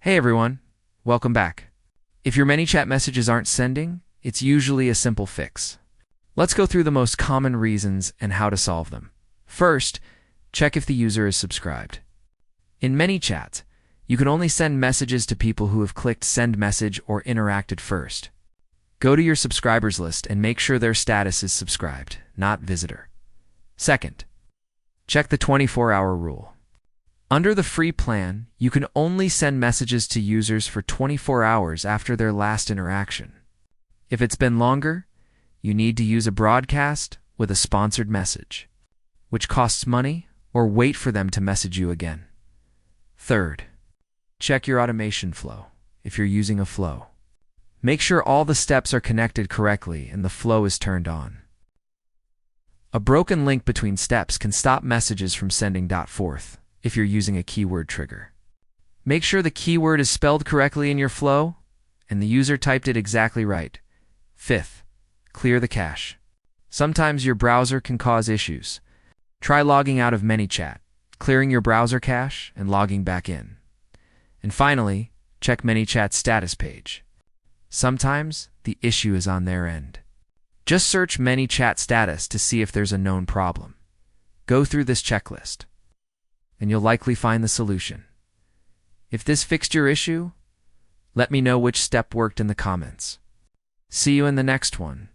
Hey everyone, welcome back. If your ManyChat messages aren't sending, it's usually a simple fix. Let's go through the most common reasons and how to solve them. First, check if the user is subscribed. In ManyChat, you can only send messages to people who have clicked Send Message or interacted first. Go to your subscribers list and make sure their status is subscribed, not visitor. Second, check the 24-hour rule. Under the free plan, you can only send messages to users for 24 hours after their last interaction. If it's been longer, you need to use a broadcast with a sponsored message, which costs money, or wait for them to message you again. Third, check your automation flow if you're using a flow. Make sure all the steps are connected correctly and the flow is turned on. A broken link between steps can stop messages from sending. Fourth, if you're using a keyword trigger, make sure the keyword is spelled correctly in your flow and the user typed it exactly right. Fifth, clear the cache. Sometimes your browser can cause issues. Try logging out of ManyChat, clearing your browser cache, and logging back in. And finally, check ManyChat's status page. Sometimes the issue is on their end. Just search ManyChat status to see if there's a known problem. Go through this checklist, and you'll likely find the solution. If this fixed your issue, let me know which step worked in the comments. See you in the next one.